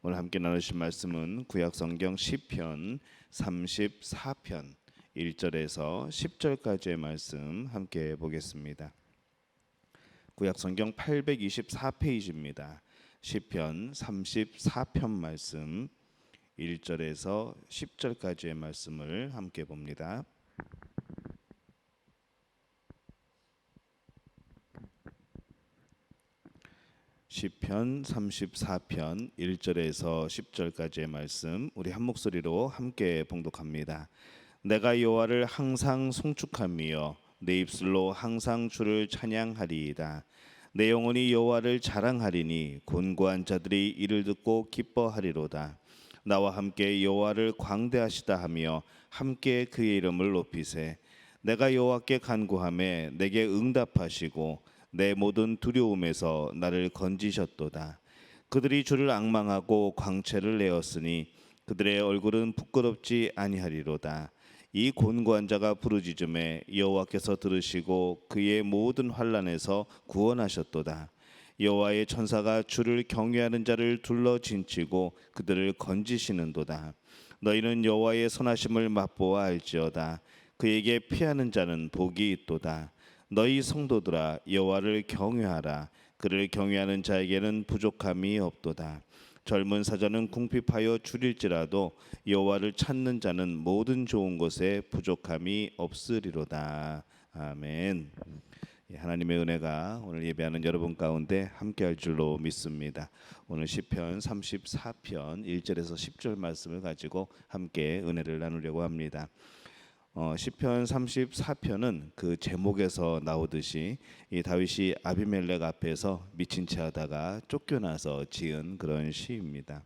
오늘 함께 나누실 말씀은 구약성경 시편 34편 1절에서 10절까지의 말씀 함께 보겠습니다. 구약성경 824페이지입니다. 시편 34편 말씀 1절에서 10절까지의 말씀을 함께 봅니다. 시편 34편 1절에서 10절까지의 말씀 우리 한 목소리로 함께 봉독합니다. 내가 여호와를 항상 송축하며 내 입술로 항상 주를 찬양하리이다. 내 영혼이 여호와를 자랑하리니 곤고한 자들이 이를 듣고 기뻐하리로다. 나와 함께 여호와를 광대하시다 하며 함께 그의 이름을 높이세. 내가 여호와께 간구하매 내게 응답하시고 내 모든 두려움에서 나를 건지셨도다. 그들이 주를 앙망하고 광채를 내었으니 그들의 얼굴은 부끄럽지 아니하리로다. 이 곤고한 자가 부르짖음에 여호와께서 들으시고 그의 모든 환난에서 구원하셨도다. 여호와의 천사가 주를 경외하는 자를 둘러 진치고 그들을 건지시는도다. 너희는 여호와의 선하심을 맛보아 알지어다. 그에게 피하는 자는 복이 있도다. 너희 성도들아 여호와를 경외하라. 그를 경외하는 자에게는 부족함이 없도다. 젊은 사자는 궁핍하여 줄일지라도 여호와를 찾는 자는 모든 좋은 것에 부족함이 없으리로다. 아멘. 하나님의 은혜가 오늘 예배하는 여러분 가운데 함께할 줄로 믿습니다. 오늘 시편 34편 1절에서 10절 말씀을 가지고 함께 은혜를 나누려고 합니다. 시편 34편은 그 제목에서 나오듯이 이 다윗이 아비멜렉 앞에서 미친 채 하다가 쫓겨나서 지은 그런 시입니다.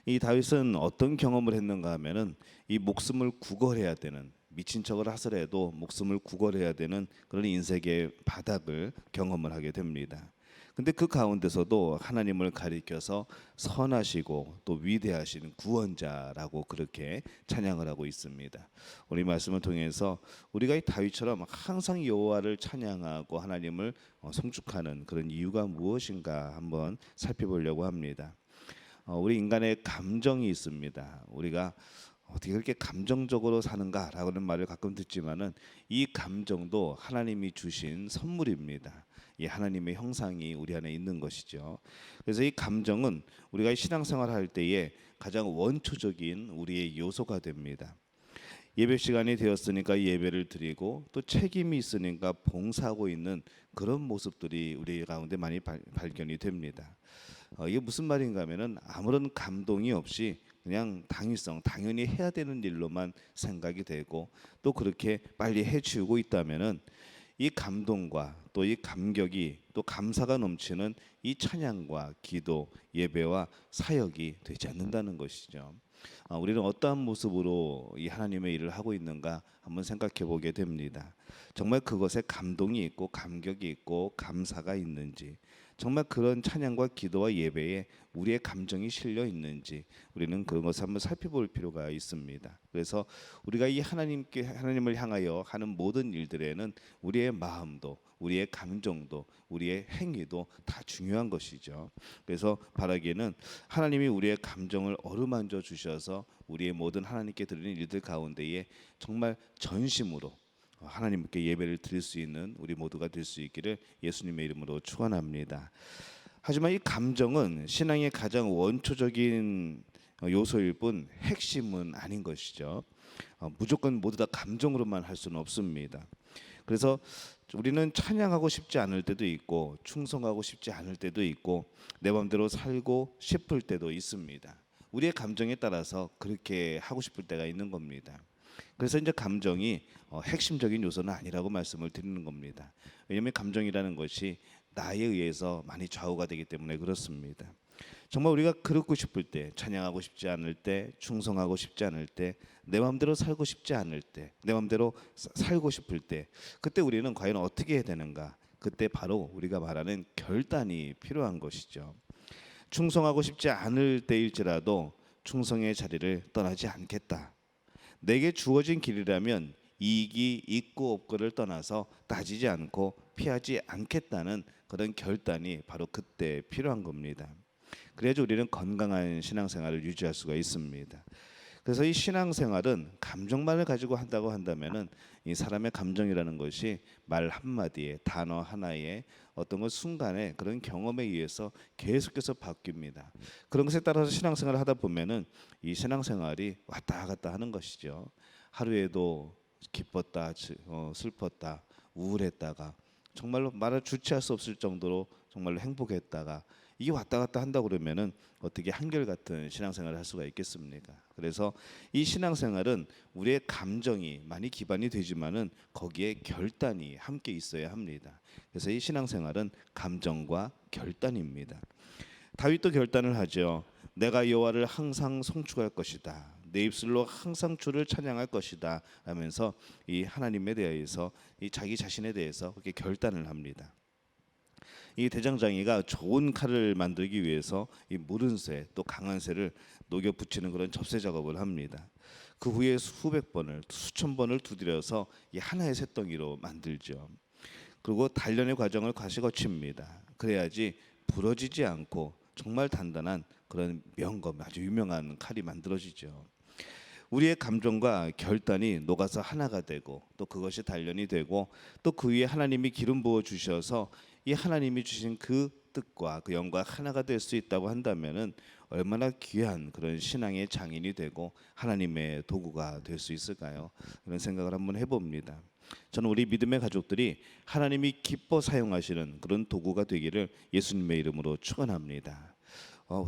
이 다윗은 어떤 경험을 했는가 하면은 이 목숨을 구걸해야 되는, 미친 척을 하더라도 목숨을 구걸해야 되는 그런 인생의 바닥을 경험을 하게 됩니다. 근데 그 가운데서도 하나님을 가리켜서 선하시고 또 위대하신 구원자라고 그렇게 찬양을 하고 있습니다. 우리 말씀을 통해서 우리가 이 다윗처럼 항상 여호와를 찬양하고 하나님을 송축하는 그런 이유가 무엇인가 한번 살펴보려고 합니다. 우리 인간의 감정이 있습니다. 우리가 어떻게 그렇게 감정적으로 사는가라는 말을 가끔 듣지만은 이 감정도 하나님이 주신 선물입니다. 이 하나님의 형상이 우리 안에 있는 것이죠. 그래서 이 감정은 우리가 신앙생활을 할 때에 가장 원초적인 우리의 요소가 됩니다. 예배 시간이 되었으니까 예배를 드리고 또 책임이 있으니까 봉사하고 있는 그런 모습들이 우리 가운데 많이 발견이 됩니다. 이게 무슨 말인가 하면은 아무런 감동이 없이 그냥 당연히 해야 되는 일로만 생각이 되고 또 그렇게 빨리 해치우고 있다면은 이 감동과 또 이 감격이 또 감사가 넘치는 이 찬양과 기도, 예배와 사역이 되지 않는다는 것이죠. 우리는 어떠한 모습으로 이 하나님의 일을 하고 있는가 한번 생각해 보게 됩니다. 정말 그것에 감동이 있고 감격이 있고 감사가 있는지, 정말 그런 찬양과 기도와 예배에 우리의 감정이 실려 있는지 우리는 그런 것을 한번 살펴볼 필요가 있습니다. 그래서 우리가 이 하나님을 향하여 하는 모든 일들에는 우리의 마음도 우리의 감정도 우리의 행위도 다 중요한 것이죠. 그래서 바라기에는 하나님이 우리의 감정을 어루만져 주셔서 우리의 모든 하나님께 드리는 일들 가운데에 정말 전심으로 하나님께 예배를 드릴 수 있는 우리 모두가 될 수 있기를 예수님의 이름으로 축원합니다. 하지만 이 감정은 신앙의 가장 원초적인 요소일 뿐 핵심은 아닌 것이죠. 무조건 모두 다 감정으로만 할 수는 없습니다. 그래서 우리는 찬양하고 싶지 않을 때도 있고 충성하고 싶지 않을 때도 있고 내 마음대로 살고 싶을 때도 있습니다. 우리의 감정에 따라서 그렇게 하고 싶을 때가 있는 겁니다. 그래서 이제 감정이 핵심적인 요소는 아니라고 말씀을 드리는 겁니다. 왜냐하면 감정이라는 것이 나에 의해서 많이 좌우가 되기 때문에 그렇습니다. 정말 우리가 그렇고 싶을 때, 찬양하고 싶지 않을 때, 충성하고 싶지 않을 때, 내 마음대로 살고 싶지 않을 때, 내 마음대로 살고 싶을 때, 그때 우리는 과연 어떻게 해야 되는가? 그때 바로 우리가 말하는 결단이 필요한 것이죠. 충성하고 싶지 않을 때일지라도 충성의 자리를 떠나지 않겠다. 내게 주어진 길이라면 이익이 있고 없고를 떠나서 따지지 않고 피하지 않겠다는 그런 결단이 바로 그때 필요한 겁니다. 그래야지 우리는 건강한 신앙생활을 유지할 수가 있습니다. 그래서 이 신앙생활은 감정만을 가지고 한다고 한다면은 이 사람의 감정이라는 것이 말 한마디에 단어 하나에 어떤 것 순간에 그런 경험에 의해서 계속해서 바뀝니다. 그런 것에 따라서 신앙생활을 하다 보면은 이 신앙생활이 왔다 갔다 하는 것이죠. 하루에도 기뻤다, 슬펐다, 우울했다가 정말로 말을 주체할 수 없을 정도로 정말로 행복했다가 이게 왔다 갔다 한다 그러면은 어떻게 한결같은 신앙생활을 할 수가 있겠습니까? 그래서 이 신앙생활은 우리의 감정이 많이 기반이 되지만은 거기에 결단이 함께 있어야 합니다. 그래서 이 신앙생활은 감정과 결단입니다. 다윗도 결단을 하죠. 내가 여호와를 항상 송축할 것이다. 내 입술로 항상 주를 찬양할 것이다. 라면서 이 하나님에 대해서 이 자기 자신에 대해서 그렇게 결단을 합니다. 이 대장장이가 좋은 칼을 만들기 위해서 이 무른 쇠 또 강한 쇠를 녹여 붙이는 그런 접세 작업을 합니다. 그 후에 수백 번을 수천 번을 두드려서 이 하나의 쇳덩이로 만들죠. 그리고 단련의 과정을 다시 거칩니다. 그래야지 부러지지 않고 정말 단단한 그런 명검 아주 유명한 칼이 만들어지죠. 우리의 감정과 결단이 녹아서 하나가 되고 또 그것이 단련이 되고 또 그 위에 하나님이 기름 부어 주셔서 이 하나님이 주신 그 뜻과 그 영과 하나가 될 수 있다고 한다면은 얼마나 귀한 그런 신앙의 장인이 되고 하나님의 도구가 될 수 있을까요? 그런 생각을 한번 해봅니다. 저는 우리 믿음의 가족들이 하나님이 기뻐 사용하시는 그런 도구가 되기를 예수님의 이름으로 축원합니다.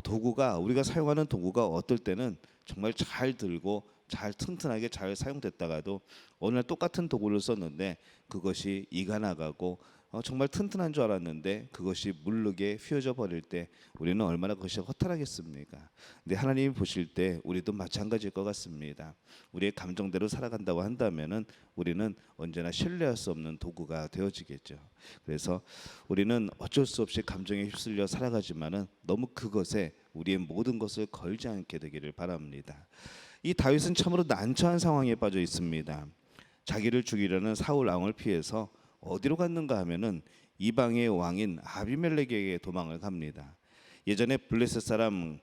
도구가 우리가 사용하는 도구가 어떨 때는 정말 잘 들고 잘 튼튼하게 잘 사용됐다가도 어느 날 똑같은 도구를 썼는데 그것이 이가 나가고 정말 튼튼한 줄 알았는데 그것이 물르게 휘어져 버릴 때 우리는 얼마나 그것이 허탈하겠습니까? 근데 하나님이 보실 때 우리도 마찬가지일 것 같습니다. 우리의 감정대로 살아간다고 한다면은 우리는 언제나 신뢰할 수 없는 도구가 되어지겠죠. 그래서 우리는 어쩔 수 없이 감정에 휩쓸려 살아가지만은 너무 그것에 우리의 모든 것을 걸지 않게 되기를 바랍니다. 이 다윗은 참으로 난처한 상황에 빠져 있습니다. 자기를 죽이려는 사울 왕을 피해서 어디로 갔는가 하면은 이방의 왕인 아비멜렉에게 도망을 갑니다. 예전에 블레셋 사람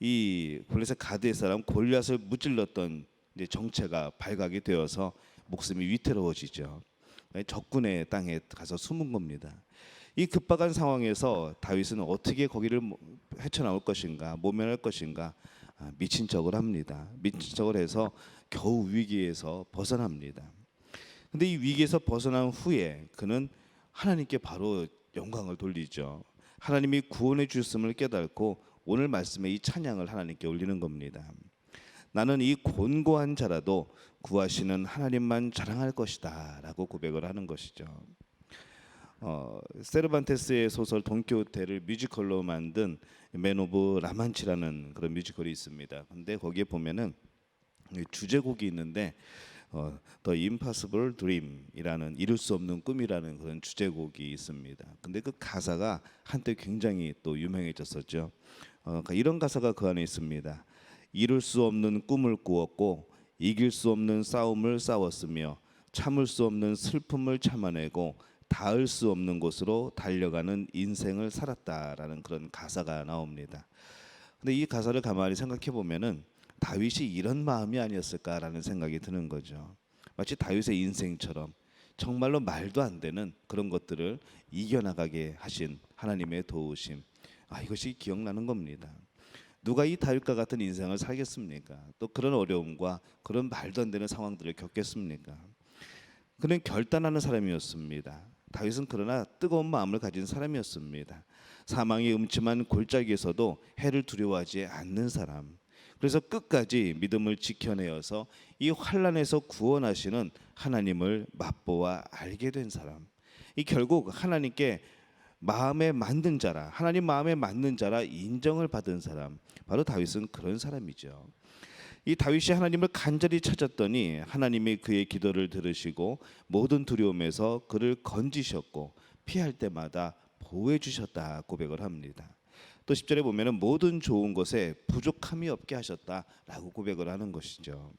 이 블레셋 가드의 사람 골리앗을 무찔렀던 이제 정체가 발각이 되어서 목숨이 위태로워지죠. 적군의 땅에 가서 숨은 겁니다. 이 급박한 상황에서 다윗은 어떻게 거기를 헤쳐나올 것인가, 모면할 것인가 미친 척을 합니다. 미친 척을 해서 겨우 위기에서 벗어납니다. 근데 이 위기에서 벗어난 후에 그는 하나님께 바로 영광을 돌리죠. 하나님이 구원해 주셨음을 깨닫고 오늘 말씀에 이 찬양을 하나님께 올리는 겁니다. 나는 이 곤고한 자라도 구하시는 하나님만 자랑할 것이다 라고 고백을 하는 것이죠. 세르반테스의 소설 돈키호테를 뮤지컬로 만든 맨 오브 라만치라는 그런 뮤지컬이 있습니다. 근데 거기에 보면은 주제곡이 있는데 The Impossible Dream이라는 이룰 수 없는 꿈이라는 그런 주제곡이 있습니다. 근데 그 가사가 한때 굉장히 또 유명해졌었죠. 그러니까 이런 가사가 그 안에 있습니다. 이룰 수 없는 꿈을 꾸었고 이길 수 없는 싸움을 싸웠으며 참을 수 없는 슬픔을 참아내고 닿을 수 없는 곳으로 달려가는 인생을 살았다라는 그런 가사가 나옵니다. 근데 이 가사를 가만히 생각해 보면은 다윗이 이런 마음이 아니었을까라는 생각이 드는 거죠. 마치 다윗의 인생처럼 정말로 말도 안 되는 그런 것들을 이겨나가게 하신 하나님의 도우심. 이것이 기억나는 겁니다. 누가 이 다윗과 같은 인생을 살겠습니까? 또 그런 어려움과 그런 말도 안 되는 상황들을 겪겠습니까? 그는 결단하는 사람이었습니다. 다윗은 그러나 뜨거운 마음을 가진 사람이었습니다. 사망의 음침한 골짜기에서도 해를 두려워하지 않는 사람. 그래서 끝까지 믿음을 지켜내어서 이 환난에서 구원하시는 하나님을 맛보아 알게 된 사람. 이 결국 하나님께 마음에 맞는 자라, 하나님 마음에 맞는 자라 인정을 받은 사람. 바로 다윗은 그런 사람이죠. 이 다윗이 하나님을 간절히 찾았더니 하나님이 그의 기도를 들으시고 모든 두려움에서 그를 건지셨고 피할 때마다 보호해 주셨다 고백을 합니다. 또 10절에 보면은 모든 좋은 것에 부족함이 없게 하셨다라고 고백을 하는 것이죠.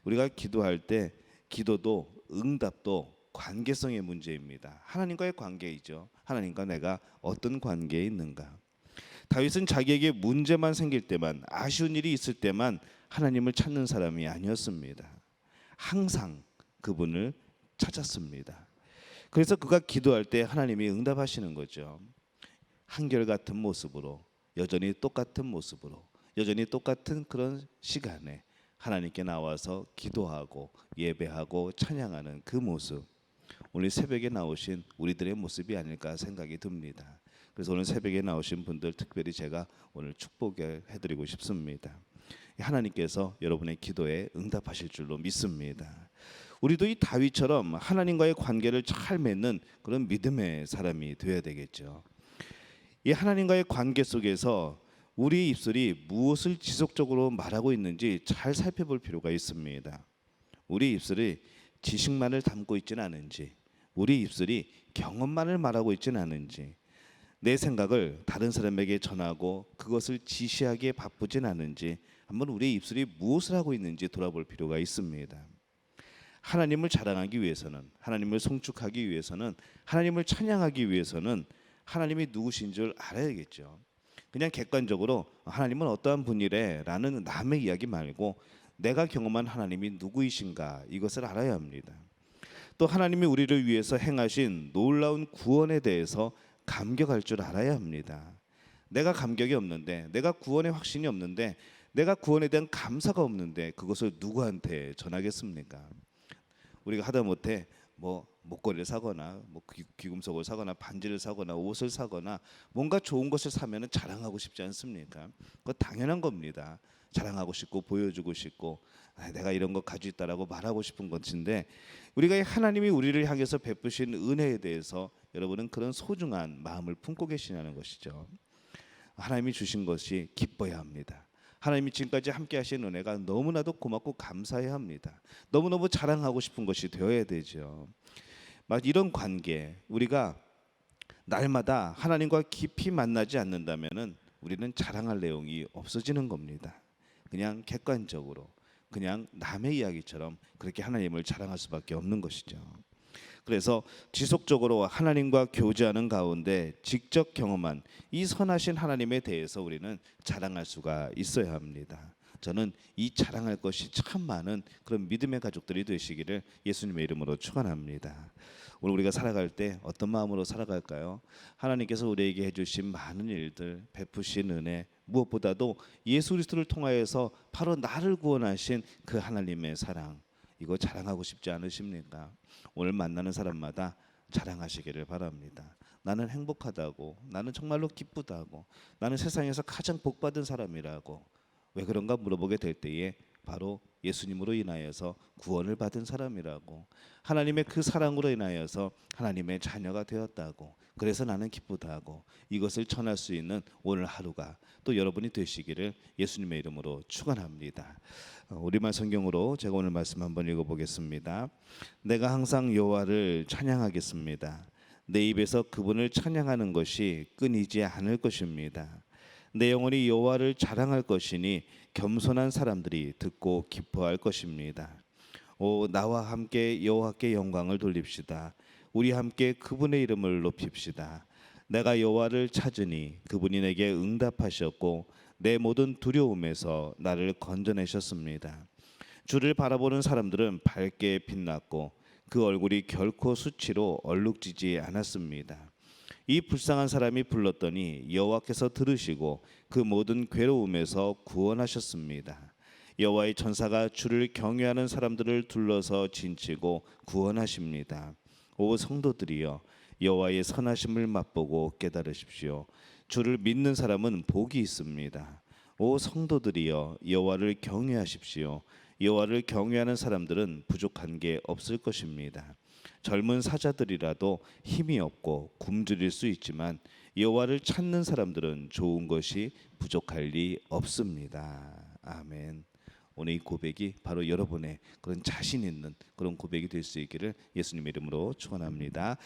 우리가 기도할 때 기도도 응답도 관계성의 문제입니다. 하나님과의 관계이죠. 하나님과 내가 어떤 관계에 있는가. 다윗은 자기에게 문제만 생길 때만, 아쉬운 일이 있을 때만 하나님을 찾는 사람이 아니었습니다. 항상 그분을 찾았습니다. 그래서 그가 기도할 때 하나님이 응답하시는 거죠. 한결같은 모습으로, 여전히 똑같은 모습으로, 여전히 똑같은 그런 시간에 하나님께 나와서 기도하고 예배하고 찬양하는 그 모습, 오늘 새벽에 나오신 우리들의 모습이 아닐까 생각이 듭니다. 그래서 오늘 새벽에 나오신 분들 특별히 제가 오늘 축복을 해드리고 싶습니다. 하나님께서 여러분의 기도에 응답하실 줄로 믿습니다. 우리도 이 다윗처럼 하나님과의 관계를 잘 맺는 그런 믿음의 사람이 되어야 되겠죠. 이 하나님과의 관계 속에서 우리 입술이 무엇을 지속적으로 말하고 있는지 잘 살펴볼 필요가 있습니다. 우리 입술이 지식만을 담고 있지는 않은지, 우리 입술이 경험만을 말하고 있지는 않은지, 내 생각을 다른 사람에게 전하고 그것을 지시하기에 바쁘진 않은지 한번 우리 입술이 무엇을 하고 있는지 돌아볼 필요가 있습니다. 하나님을 자랑하기 위해서는, 하나님을 송축하기 위해서는, 하나님을 찬양하기 위해서는 하나님이 누구신 줄 알아야겠죠. 그냥 객관적으로 하나님은 어떠한 분이래라는 남의 이야기 말고 내가 경험한 하나님이 누구이신가 이것을 알아야 합니다. 또 하나님이 우리를 위해서 행하신 놀라운 구원에 대해서 감격할 줄 알아야 합니다. 내가 감격이 없는데, 내가 구원의 확신이 없는데, 내가 구원에 대한 감사가 없는데 그것을 누구한테 전하겠습니까? 우리가 하다못해 목걸이를 사거나 귀금속을 사거나 반지를 사거나 옷을 사거나 뭔가 좋은 것을 사면은 자랑하고 싶지 않습니까? 그거 당연한 겁니다. 자랑하고 싶고 보여주고 싶고 내가 이런 거 가지고 있다라고 말하고 싶은 것인데, 우리가 하나님이 우리를 향해서 베푸신 은혜에 대해서 여러분은 그런 소중한 마음을 품고 계시냐는 것이죠. 하나님이 주신 것이 기뻐야 합니다. 하나님이 지금까지 함께 하신 은혜가 너무나도 고맙고 감사해야 합니다. 너무너무 자랑하고 싶은 것이 되어야 되죠. 이런 관계, 우리가 날마다 하나님과 깊이 만나지 않는다면은 우리는 자랑할 내용이 없어지는 겁니다. 그냥 객관적으로, 그냥 남의 이야기처럼 그렇게 하나님을 자랑할 수밖에 없는 것이죠. 그래서 지속적으로 하나님과 교제하는 가운데 직접 경험한 이 선하신 하나님에 대해서 우리는 자랑할 수가 있어야 합니다. 저는 이 자랑할 것이 참 많은 그런 믿음의 가족들이 되시기를 예수님의 이름으로 축원합니다. 오늘 우리가 살아갈 때 어떤 마음으로 살아갈까요? 하나님께서 우리에게 해주신 많은 일들, 베푸신 은혜, 무엇보다도 예수 그리스도를 통하여서 바로 나를 구원하신 그 하나님의 사랑, 이거 자랑하고 싶지 않으십니까? 오늘 만나는 사람마다 자랑하시기를 바랍니다. 나는 행복하다고, 나는 정말로 기쁘다고, 나는 세상에서 가장 복받은 사람이라고. 왜 그런가 물어보게 될 때에 바로 예수님으로 인하여서 구원을 받은 사람이라고, 하나님의 그 사랑으로 인하여서 하나님의 자녀가 되었다고, 그래서 나는 기쁘다고, 이것을 전할 수 있는 오늘 하루가 또 여러분이 되시기를 예수님의 이름으로 축원합니다. 우리말 성경으로 제가 오늘 말씀 한번 읽어보겠습니다. 내가 항상 여호와를 찬양하겠습니다. 내 입에서 그분을 찬양하는 것이 끊이지 않을 것입니다. 내 영혼이 여호와를 자랑할 것이니 겸손한 사람들이 듣고 기뻐할 것입니다. 오, 나와 함께 여호와께 영광을 돌립시다. 우리 함께 그분의 이름을 높입시다. 내가 여호와를 찾으니 그분이 내게 응답하셨고 내 모든 두려움에서 나를 건져내셨습니다. 주를 바라보는 사람들은 밝게 빛났고 그 얼굴이 결코 수치로 얼룩지지 않았습니다. 이 불쌍한 사람이 불렀더니 여호와께서 들으시고 그 모든 괴로움에서 구원하셨습니다. 여호와의 천사가 주를 경외하는 사람들을 둘러서 진치고 구원하십니다. 오 성도들이여, 여호와의 선하심을 맛보고 깨달으십시오. 주를 믿는 사람은 복이 있습니다. 오 성도들이여, 여호와를 경외하십시오. 여호와를 경외하는 사람들은 부족한 게 없을 것입니다. 젊은 사자들이라도 힘이 없고 굶주릴 수 있지만 여호와를 찾는 사람들은 좋은 것이 부족할 리 없습니다. 아멘. 오늘 이 고백이 바로 여러분의 그런 자신 있는 그런 고백이 될 수 있기를 예수님의 이름으로 축원합니다.